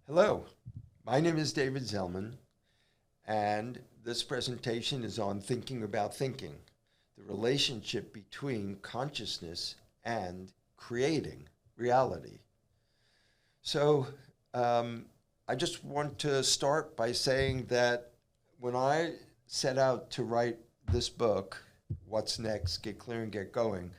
Hello, my name is David Zelman, and this presentation is on thinking about thinking, the relationship between consciousness and creating reality. So I just want to start by saying that when I set out to write this book, What's Next? Get Clear and Get Going,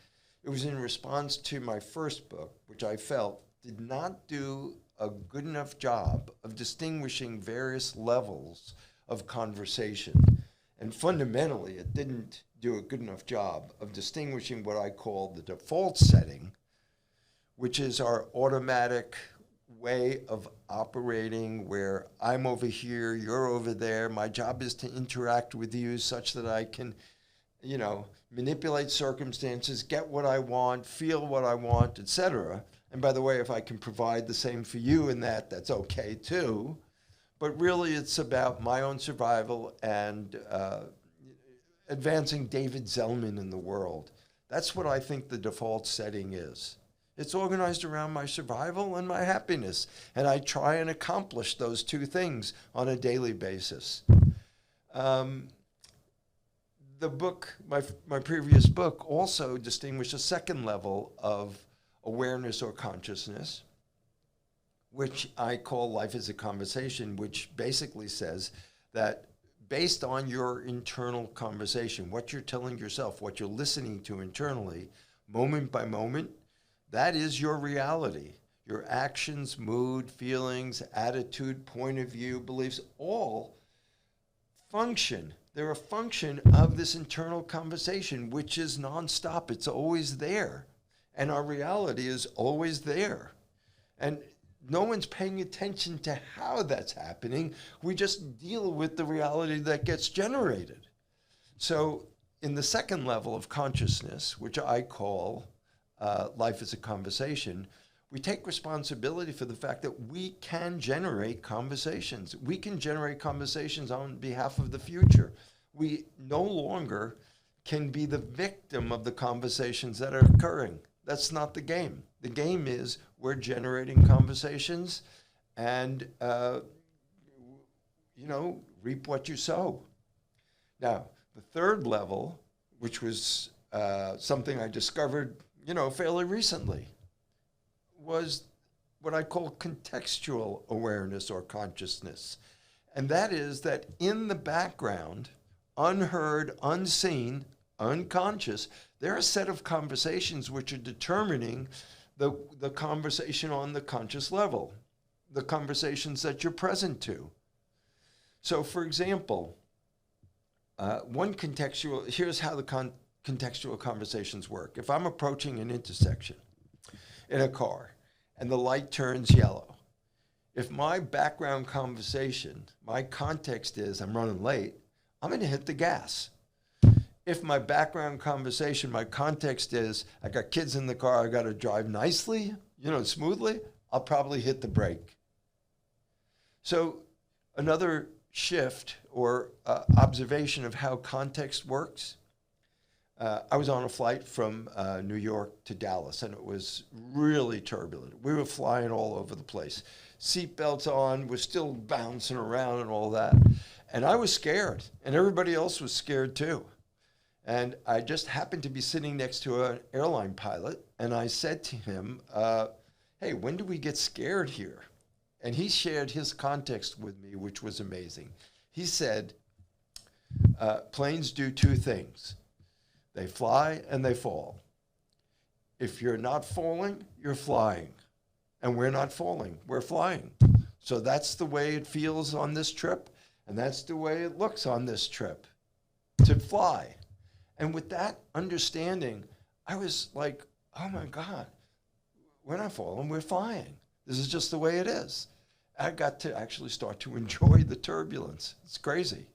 it was in response to my first book, which I felt did not do a good enough job of distinguishing various levels of conversation. And fundamentally, it didn't do a good enough job of distinguishing what I call the default setting, which is our automatic way of operating where I'm over here, you're over there. My job is to interact with you such that I can, manipulate circumstances, get what I want, feel what I want, etc. And by the way, if I can provide the same for you in that, that's okay too. But really, it's about my own survival and advancing David Zelman in the world. That's what I think the default setting is. It's organized around my survival and my happiness. And I try and accomplish those two things on a daily basis. The book, my previous book, also distinguished a second level of awareness or consciousness, which I call Life as a Conversation, which basically says that based on your internal conversation, what you're telling yourself, what you're listening to internally, moment by moment, that is your reality. Your actions, mood, feelings, attitude, point of view, beliefs, all function. They're a function of this internal conversation, which is nonstop. It's always there. And our reality is always there. And no one's paying attention to how that's happening. We just deal with the reality that gets generated. So in the second level of consciousness, which I call Life as a Conversation, we take responsibility for the fact that we can generate conversations. We can generate conversations on behalf of the future. We no longer can be the victim of the conversations that are occurring. That's not the game. The game is we're generating conversations and, reap what you sow. Now, the third level, which was something I discovered, fairly recently, was what I call contextual awareness or consciousness. And that is that in the background, unheard, unseen, unconscious, there are a set of conversations which are determining the conversation on the conscious level, the conversations that you're present to. So for example, here's how the contextual conversations work. If I'm approaching an intersection in a car and the light turns yellow, if my background conversation, my context is I'm running late, I'm going to hit the gas. If my background conversation, my context is I got kids in the car, I got to drive nicely, smoothly, I'll probably hit the brake. So another shift or observation of how context works. I was on a flight from New York to Dallas, and it was really turbulent. We were flying all over the place. Seatbelts on, we're still bouncing around and all that. And I was scared, and everybody else was scared too. And I just happened to be sitting next to an airline pilot, and I said to him, hey, when do we get scared here? And he shared his context with me, which was amazing. He said, planes do two things. They fly and they fall. If you're not falling, you're flying. And we're not falling, we're flying. So that's the way it feels on this trip, and that's the way it looks on this trip, to fly. And with that understanding, I was like, oh my God, we're not falling, we're flying. This is just the way it is. I got to actually start to enjoy the turbulence. It's crazy.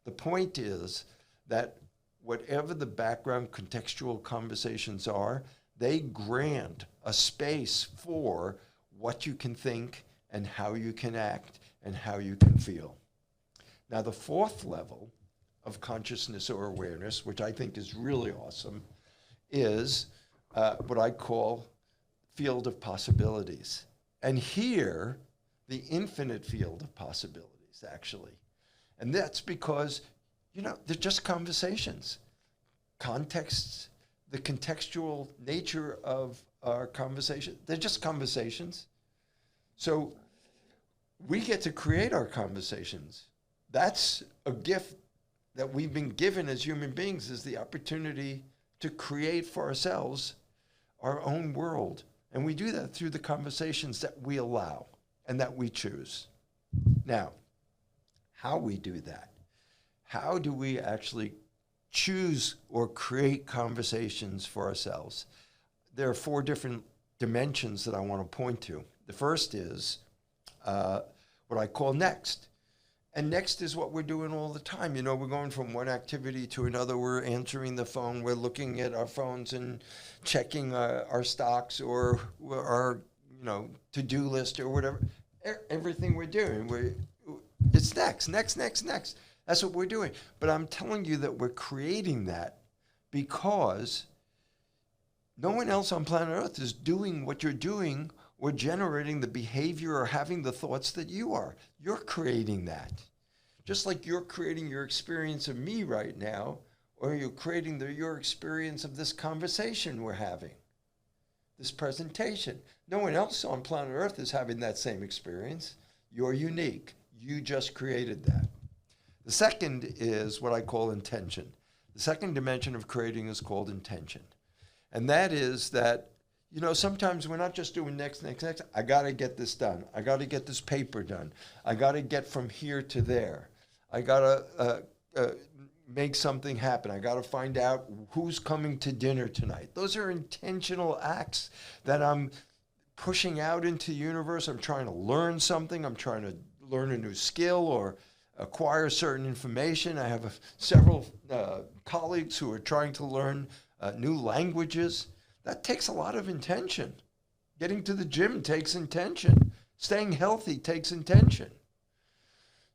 The point is that whatever the background contextual conversations are, they grant a space for what you can think and how you can act and how you can feel. Now, the fourth level of consciousness or awareness, which I think is really awesome, is what I call field of possibilities. And here, the infinite field of possibilities, actually. And that's because, they're just conversations. Contexts, the contextual nature of our conversation, they're just conversations. So we get to create our conversations. That's a gift that we've been given as human beings, is the opportunity to create for ourselves our own world. And we do that through the conversations that we allow and that we choose. Now, how we do that? How do we actually choose or create conversations for ourselves? There are 4 different dimensions that I want to point to. The first is what I call next. And next is what we're doing all the time. We're going from one activity to another. We're answering the phone. We're looking at our phones and checking our stocks or our, to-do list or whatever. Everything we're doing, it's next. That's what we're doing. But I'm telling you that we're creating that because no one else on planet Earth is doing what you're doing or generating the behavior or having the thoughts that you are. You're creating that. Just like you're creating your experience of me right now, or you're creating your experience of this conversation we're having, this presentation. No one else on planet Earth is having that same experience. You're unique. You just created that. The second is what I call intention. The second dimension of creating is called intention. And that is that, sometimes we're not just doing next. I got to get this done. I got to get this paper done. I got to get from here to there. I got to make something happen. I got to find out who's coming to dinner tonight. Those are intentional acts that I'm pushing out into the universe. I'm trying to learn something. I'm trying to learn a new skill or acquire certain information. I have several colleagues who are trying to learn new languages. That takes a lot of intention. Getting to the gym takes intention. Staying healthy takes intention.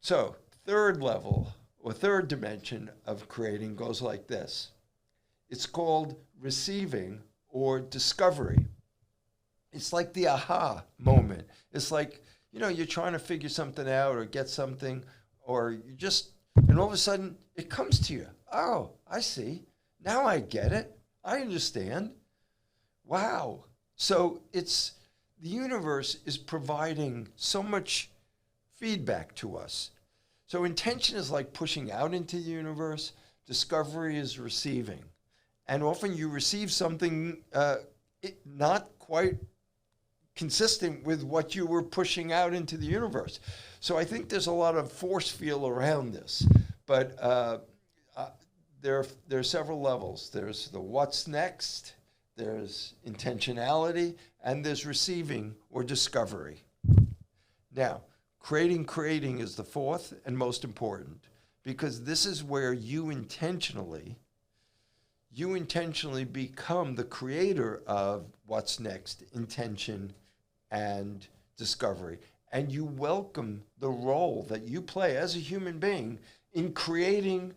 So, third level or third dimension of creating goes like this. It's called receiving or discovery. It's like the aha moment. It's like, you're trying to figure something out or get something, or and all of a sudden it comes to you. Oh, I see. Now I get it. I understand. Wow. So the universe is providing so much feedback to us. So intention is like pushing out into the universe. Discovery is receiving. And often you receive something not quite consistent with what you were pushing out into the universe. So I think there's a lot of force field around this. But there are several levels. There's the what's next, there's intentionality, and there's receiving or discovery. Now, creating is the fourth and most important, because this is where you intentionally become the creator of what's next, intention and discovery. And you welcome the role that you play as a human being in creating.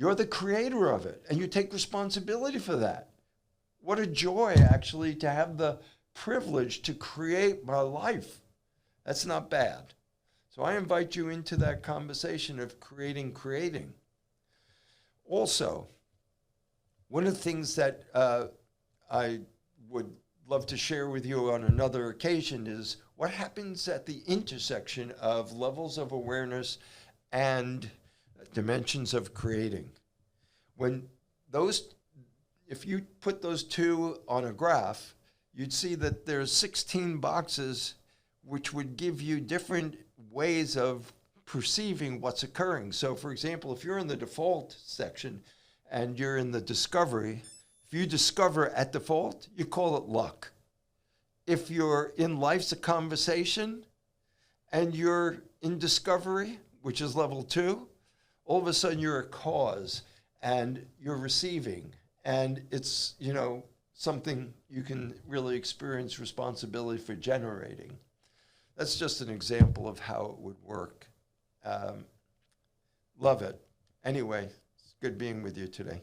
You're the creator of it, and you take responsibility for that. What a joy, actually, to have the privilege to create my life. That's not bad. So I invite you into that conversation of creating. Also, one of the things that I would love to share with you on another occasion is what happens at the intersection of levels of awareness and dimensions of creating. If you put those two on a graph, you'd see that there's 16 boxes which would give you different ways of perceiving what's occurring. So for example, if you're in the default section and you're in the discovery, if you discover at default, you call it luck. If you're in life's a conversation and you're in discovery, which is level 2, all of a sudden you're a cause and you're receiving. And it's, something you can really experience responsibility for generating. That's just an example of how it would work. Love it. Anyway, it's good being with you today.